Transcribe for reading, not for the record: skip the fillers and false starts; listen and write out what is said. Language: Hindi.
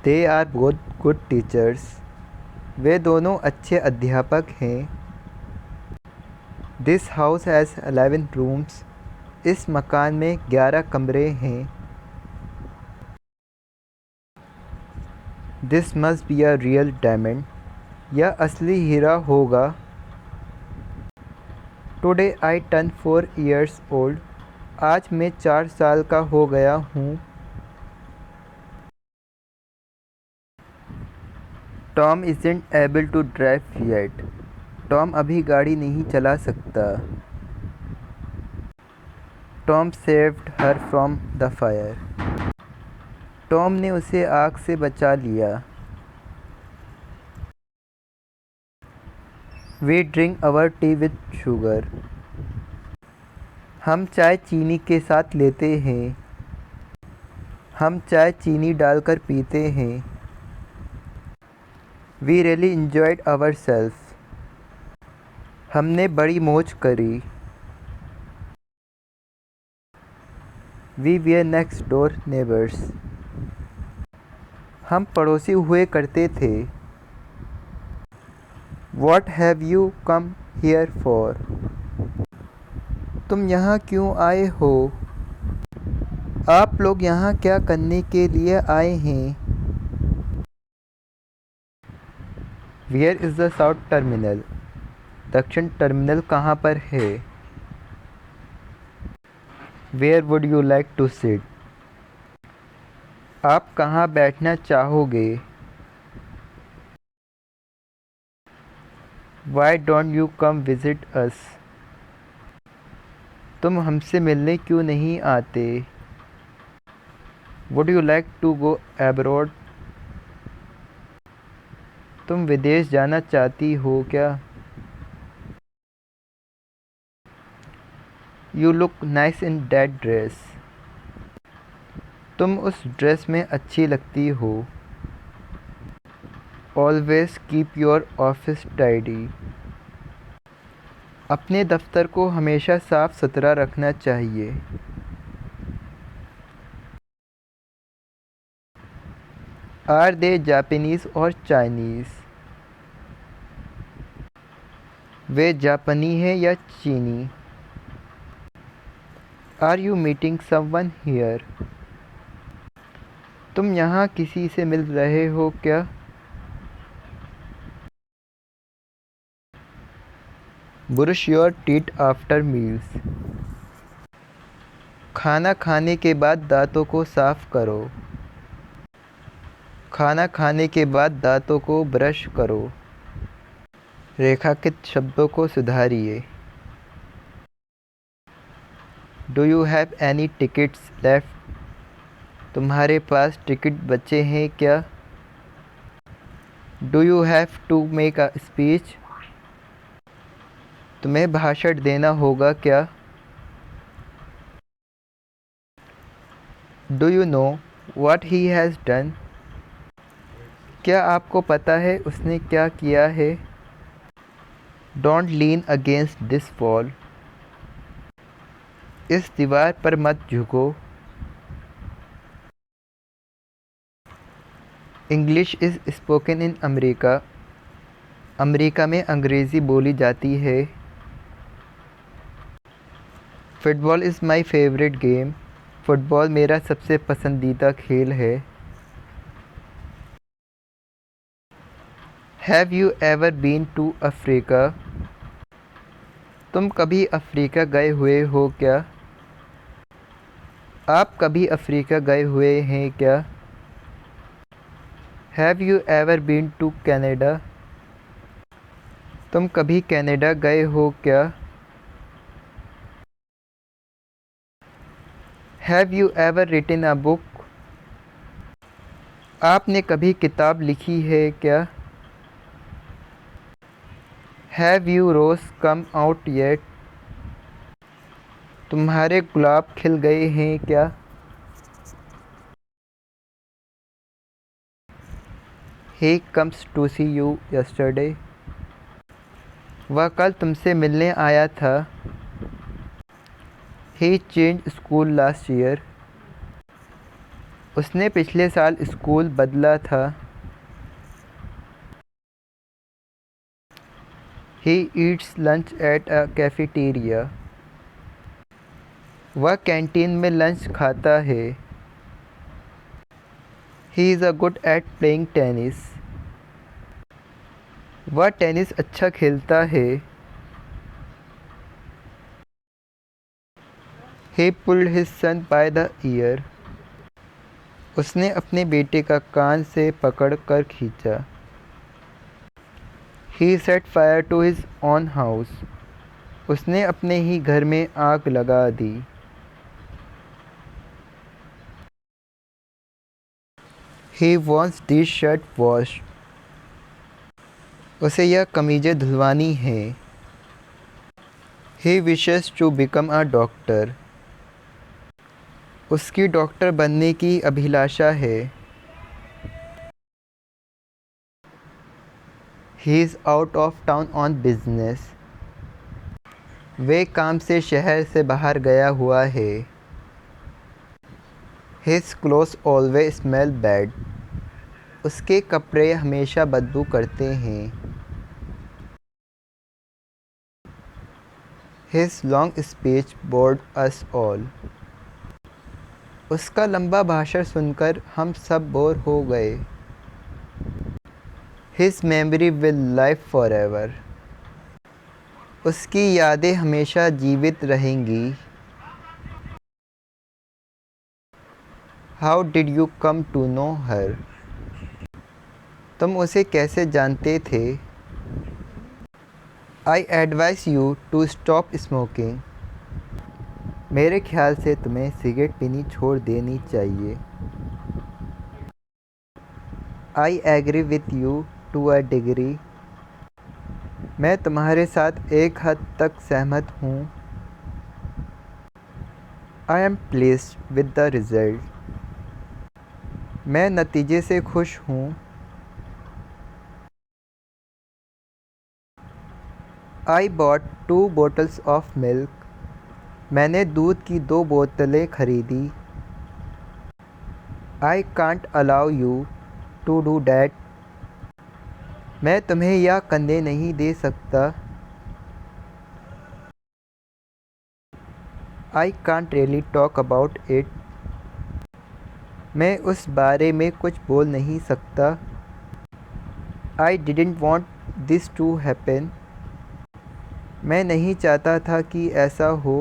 They are both good teachers. वे दोनों अच्छे अध्यापक हैं। This house has 11 rooms. इस मकान में 11 कमरे हैं। This must be a real diamond. यह असली हीरा होगा। Today I turn 4 years old. आज मैं 4 साल का हो गया हूँ। Tom isn't able to drive yet. Tom अभी गाड़ी नहीं चला सकता। Tom saved her from the fire. Tom ने उसे आग से बचा लिया। We drink our tea with sugar. हम चाय चीनी के साथ लेते हैं। हम चाय चीनी डालकर पीते हैं। We really enjoyed our self. हमने बड़ी मौज करी। We were next door neighbours. हम पड़ोसी हुए करते थे। What have you come here for. तुम यहाँ क्यों आए हो। आप लोग यहाँ क्या करने के लिए आए हैं। Where is the south terminal. दक्षिण टर्मिनल कहाँ पर है। Where would you like to sit. आप कहाँ बैठना चाहोगे। Why don't you come visit us. तुम हमसे मिलने क्यों नहीं आते। Would you like to go abroad. तुम विदेश जाना चाहती हो क्या। You look nice in that dress. तुम उस ड्रेस में अच्छी लगती हो। Always keep your office tidy. अपने दफ्तर को हमेशा साफ सुथरा रखना चाहिए। आर दे जापानीज़ और चाइनीज़। वे जापानी है या चीनी। Are you meeting someone here. तुम यहाँ किसी से मिल रहे हो क्या। Brush your teeth after meals. खाना खाने के बाद दांतों को साफ करो। खाना खाने के बाद दांतों को ब्रश करो। रेखांकित शब्दों को सुधारिए। Do you have any tickets left. तुम्हारे पास टिकट बचे हैं क्या। Do you have to make a speech. तुम्हें भाषण देना होगा क्या। Do you know what he has done. क्या आपको पता है उसने क्या किया है। Don't lean against this wall. इस दीवार पर मत झुको। English is spoken in America. America में अंग्रेज़ी बोली जाती है। Football is my favourite game. Football मेरा सबसे पसंदीदा खेल है। Have you ever been to Africa. तुम कभी अफ्रीका गए हुए हो क्या। आप कभी अफ्रीका गए हुए हैं क्या। Have you ever been to Canada. तुम कभी कनाडा गए हो क्या। Have you ever written a book. आपने कभी किताब लिखी है क्या। Have you rose come out yet. तुम्हारे गुलाब खिल गए हैं क्या। He comes to see you yesterday. वह कल तुमसे मिलने आया था। He change school last year. उसने पिछले साल स्कूल बदला था। He eats lunch at a cafeteria. वह कैंटीन में लंच खाता है। He is a good at playing tennis. वह टेनिस अच्छा खेलता है। He pulled his son by the ear. उसने अपने बेटे का कान से पकड़ कर खींचा। He set fire to his own house. उसने अपने ही घर में आग लगा दी। He wants this shirt washed. उसे यह कमीज़ें धुलवानी है। He wishes to become a doctor. उसकी डॉक्टर बनने की अभिलाषा है। He is out of town on business. वे काम से शहर से बाहर गया हुआ है। His clothes always smell bad. उसके कपड़े हमेशा बदबू करते हैं। His long speech bored us all. उसका लंबा भाषण सुनकर हम सब बोर हो गए। His memory will live forever. उसकी यादें हमेशा जीवित रहेंगी। How did you come to know her? तुम उसे कैसे जानते थे? I advise you to stop smoking. मेरे ख्याल से तुम्हें सिगरेट पीनी छोड़ देनी चाहिए। I agree with you to a degree. मैं तुम्हारे साथ एक हद तक सहमत हूँ। I am pleased with the result. मैं नतीजे से खुश हूँ। I bought 2 bottles of milk. मैंने दूध की 2 बोतलें खरीदी। I can't allow you to do that. मैं तुम्हें यह करने नहीं दे सकता। I can't really talk about it. मैं उस बारे में कुछ बोल नहीं सकता। I didn't want this to happen. मैं नहीं चाहता था कि ऐसा हो।